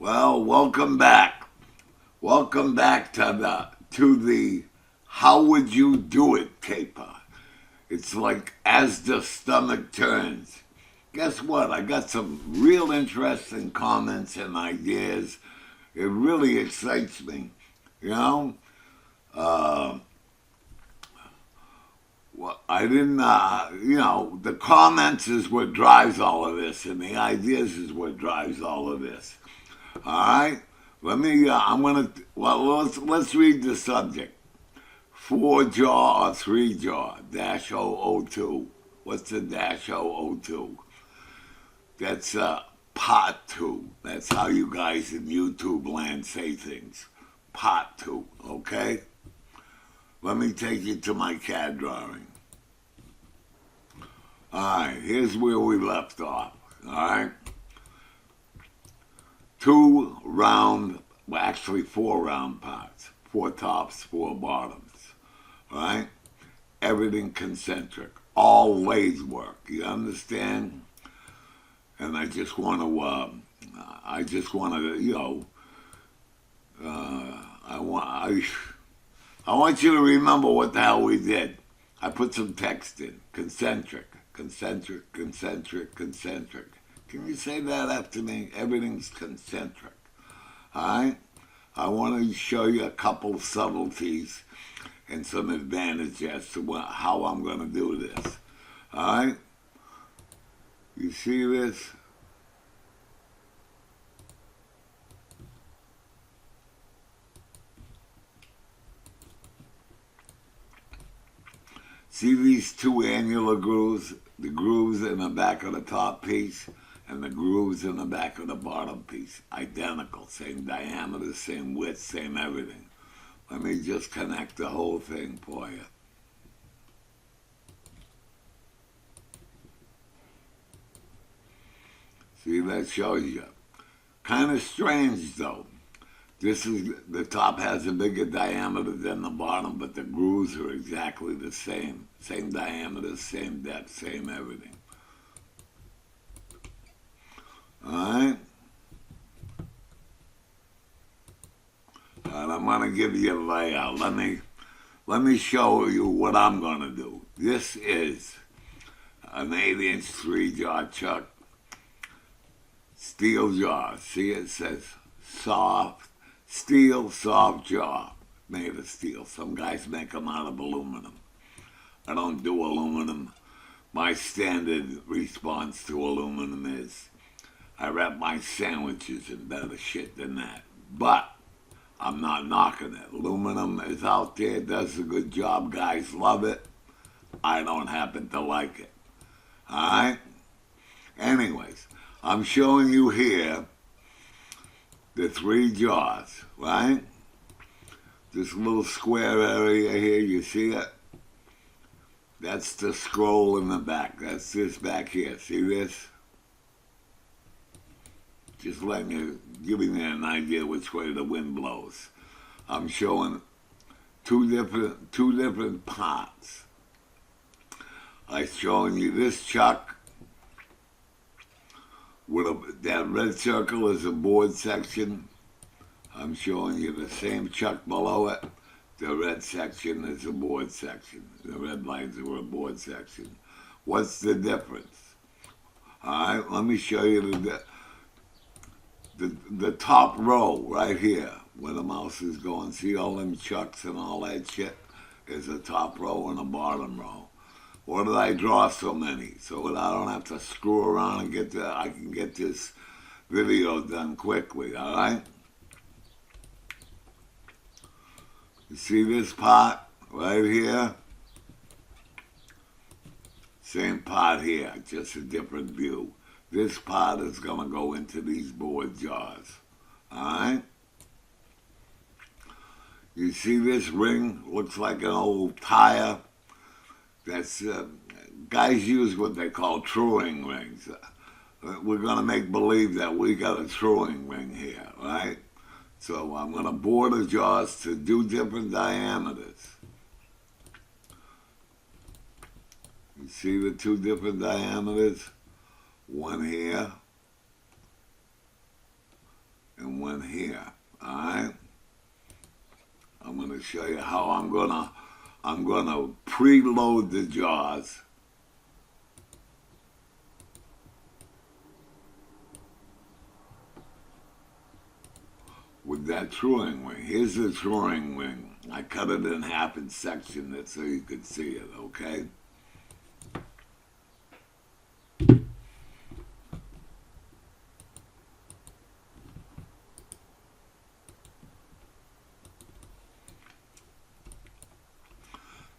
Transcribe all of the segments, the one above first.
Well, welcome back. Welcome back to the How Would You Do It caper. It's like as the stomach turns. Guess what? I got some real interesting comments and ideas. It really excites me. You know, uh, well, I didn't. The comments is what drives all of this, and the ideas is what drives all of this. All right. Let me. I'm gonna. Well, let's read the subject. Four jaw or three jaw dash 002. What's the dash 002? That's pot two. That's how you guys in YouTube land say things. Pot two. Okay. Let me take you to my CAD drawing. All right. Here's where we left off. All right. Two round, well, actually four round parts, four tops, four bottoms, right? Everything concentric, all lathe work. You understand? And I want you to remember what the hell we did. I put some text in, concentric, concentric, concentric, concentric. Can you say that after me? Everything's concentric. All right? I want to show you a couple subtleties and some advantages as to how I'm going to do this. All right? You see this? See these two annular grooves? The grooves in the back of the top piece and the grooves in the back of the bottom piece. Identical. Same diameter, same width, same everything. Let me just connect the whole thing for you. See, that shows you. Kind of strange though. The top has a bigger diameter than the bottom, but the grooves are exactly the same. Same diameter, same depth, same everything. Alright? And I'm gonna give you a layout. Let me show you what I'm gonna do. This is an 8-inch 3-jaw chuck. Steel jaw. See, it says soft. Steel, soft jaw, made of steel. Some guys make them out of aluminum. I don't do aluminum. My standard response to aluminum is I wrap my sandwiches in better shit than that. But I'm not knocking it. Aluminum is out there, does a good job. Guys love it. I don't happen to like it. Alright? Anyways, I'm showing you here the three jaws, right? This little square area here, you see it? That's the scroll in the back. That's this back here. See this? Just giving you an idea which way the wind blows. I'm showing two different parts. I'm showing you this chuck that red circle is a board section. I'm showing you the same chuck below it. The red section is a board section. The red lines are a board section. What's the difference? All right, let me show you the top row right here where the mouse is going. See all them chucks and all that shit? Is a top row and a bottom row. What did I draw so many? So that I don't have to screw around and I can get this video done quickly, all right? You see this part right here? Same part here, just a different view. This part is going to go into these board jaws, all right? You see this ring? Looks like an old tire. That's guys use what they call truing rings. We're gonna make believe that we got a truing ring here, right? So I'm gonna bore the jaws to do different diameters. You see the two different diameters? One here and and one here. All right. I'm going to show you how I'm gonna preload the jaws. With that truing wing. Here's the truing wing. I cut it in half and sectioned it so you could see it, okay?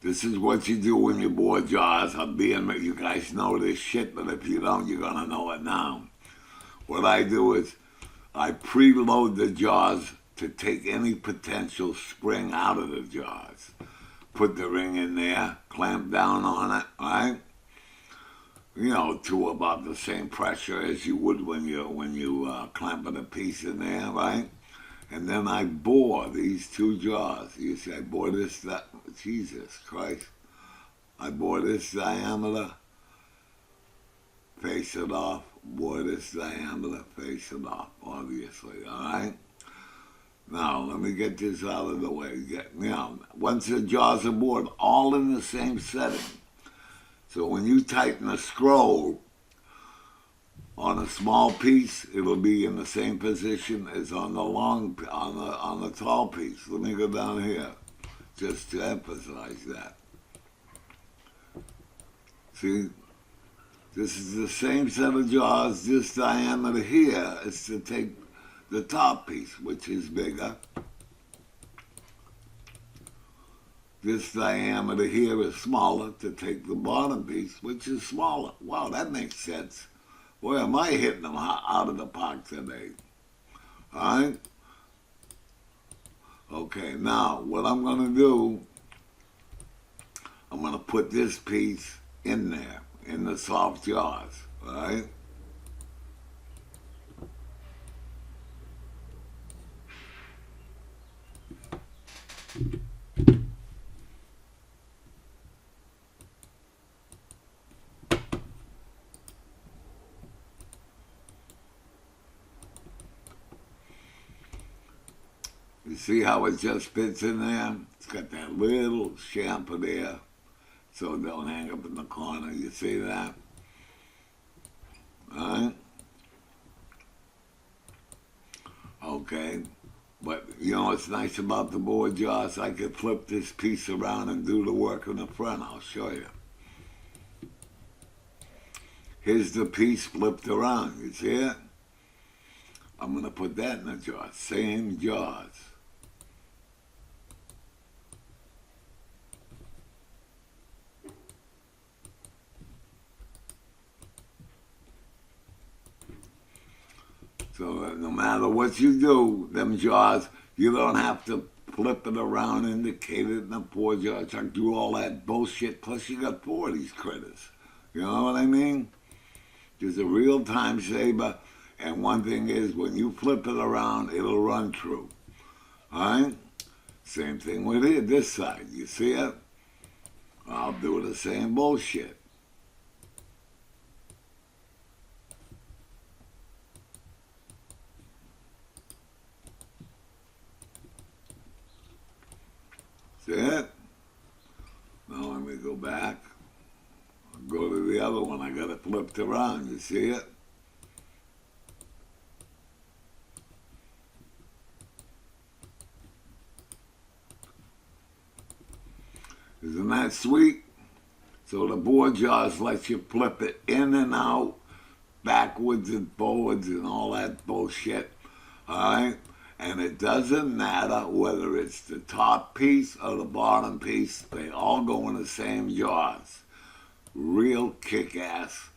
This is what you do when you board jaws. You guys know this shit, but if you don't, you're gonna know it now. What I do is I preload the jaws to take any potential spring out of the jaws. Put the ring in there, clamp down on it, right? You know, to about the same pressure as you would when you clamping a piece in there, right? And then I bore these two jaws. You see, I bore this, Jesus Christ. I bore this diameter, face it off, bore this diameter, face it off, obviously, all right? Now, let me get this out of the way. Once the jaws are bored, all in the same setting. So when you tighten a scroll on a small piece, it'll be in the same position as on the tall piece. Let me go down here, just to emphasize that. See, this is the same set of jaws. This diameter here is to take the top piece, which is bigger. This diameter here is smaller to take the bottom piece, which is smaller. Wow, that makes sense. Boy, am I hitting them out of the park today. All right? Okay, now what I'm going to do, I'm going to put this piece in there, in the soft jaws, all right? You see how it just fits in there? It's got that little chamfer there, so it don't hang up in the corner. You see that? All right? Okay. But, you know what's nice about the board jaws? I could flip this piece around and do the work in the front. I'll show you. Here's the piece flipped around. You see it? I'm going to put that in the jaws. Same jaws. So no matter what you do, them jaws, you don't have to flip it around, indicate it in the board jaw chuck, do all that bullshit. Plus you got four of these critters. You know what I mean? It's a real time saver. And one thing is, when you flip it around, it'll run true. All right? Same thing with it, this side. You see it? I'll do the same bullshit. See it? Now let me go back. I'll go to the other one. I got it flipped around. You see it? Isn't that sweet? So the board jaws let you flip it in and out, backwards and forwards and all that bullshit. All right? And it doesn't matter whether it's the top piece or the bottom piece. They all go in the same jaws. Real kick-ass.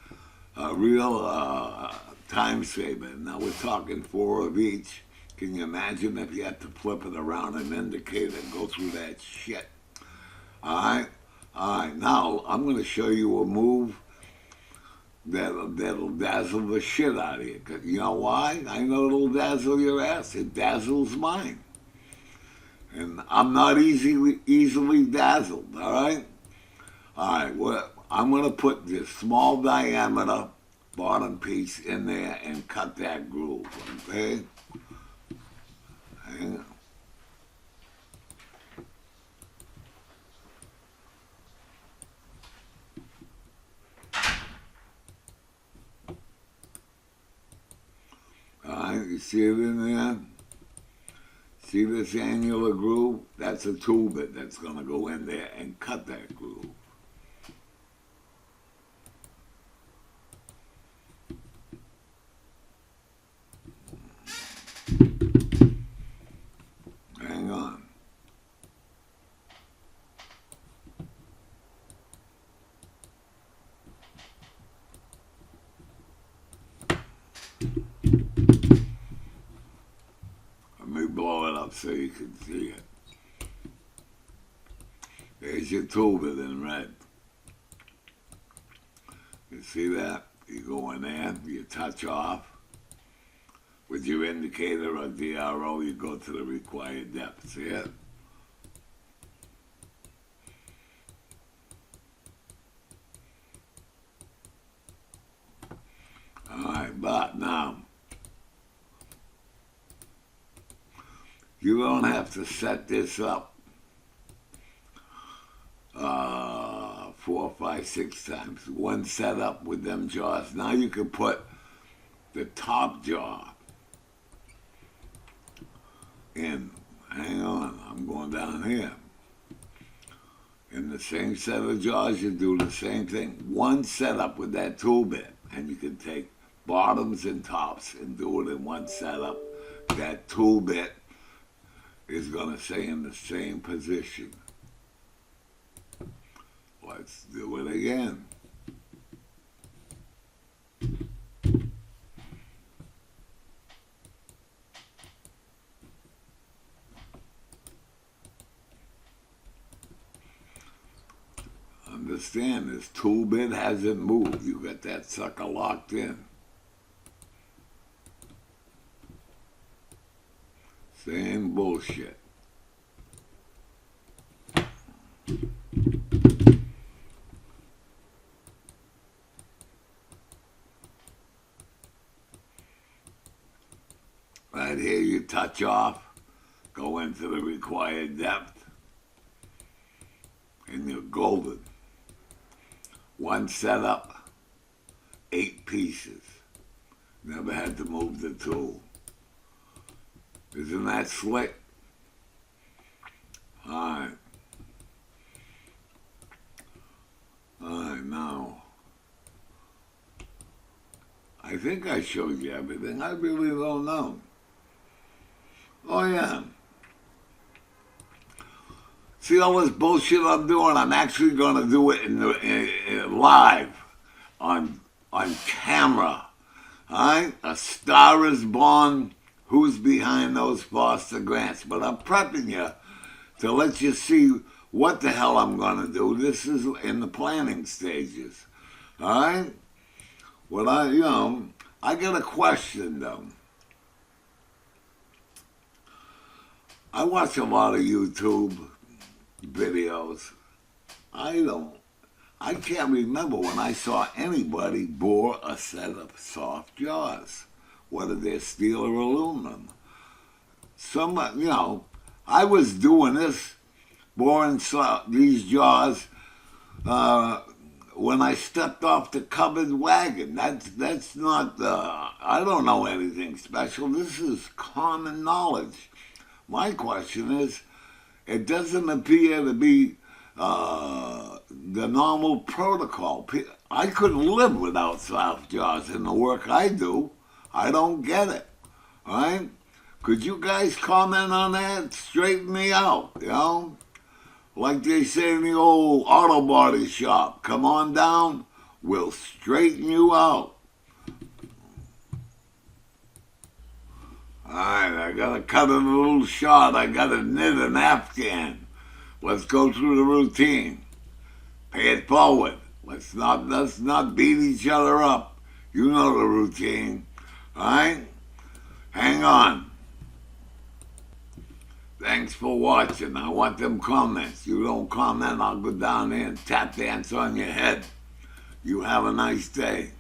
Real time saver. Now we're talking four of each. Can you imagine if you had to flip it around and indicate and go through that shit? All right? All right. Now I'm going to show you a move that'll dazzle the shit out of you. You know why? I know it'll dazzle your ass. It dazzles mine. And I'm not easily dazzled, all right? All right, well, I'm going to put this small diameter bottom piece in there and cut that groove, okay? see it in there? See this annular groove? That's a tool bit that's going to go in there and cut that groove. Hang on. Let me blow it up so you can see it. There's your tool bit in red. You see that? You go in there, you touch off. With your indicator or DRO, you go to the required depth. See it? Alright, but now, you don't have to set this up 4, 5, 6 times. One setup with them jaws. Now you can put the top jaw in. Hang on, I'm going down here. In the same set of jaws, you do the same thing. One setup with that tool bit, and you can take bottoms and tops and do it in one setup. That tool bit is going to stay in the same position. Let's do it again. Understand, this tool bit hasn't moved. You got that sucker locked in. Same bullshit. Right here you touch off, go into the required depth, and you're golden. One setup, 8 pieces. Never had to move the tool. Isn't that slick? Alright. Alright, now. I think I showed you everything. I really don't know. Oh, yeah. See all this bullshit I'm doing? I'm actually going to do it in live on camera. All right? A Star is Born. Who's behind those Foster Grants? But I'm prepping you to let you see what the hell I'm going to do. This is in the planning stages. All right? Well, I got a question, though. I watch a lot of YouTube videos. I can't remember when I saw anybody bore a set of soft jaws, whether they're steel or aluminum. I was doing this, boring these jaws, when I stepped off the covered wagon. That's not, I don't know anything special. This is common knowledge. My question is, it doesn't appear to be the normal protocol. I couldn't live without soft jaws in the work I do. I don't get it. All right? Could you guys comment on that? Straighten me out, Like they say in the old auto body shop, come on down, we'll straighten you out. Alright, I gotta cut it a little short. I gotta knit an Afghan. Let's go through the routine. Pay it forward. Let's not beat each other up. You know the routine. Alright? Hang on. Thanks for watching. I want them comments. You don't comment, I'll go down there and tap dance on your head. You have a nice day.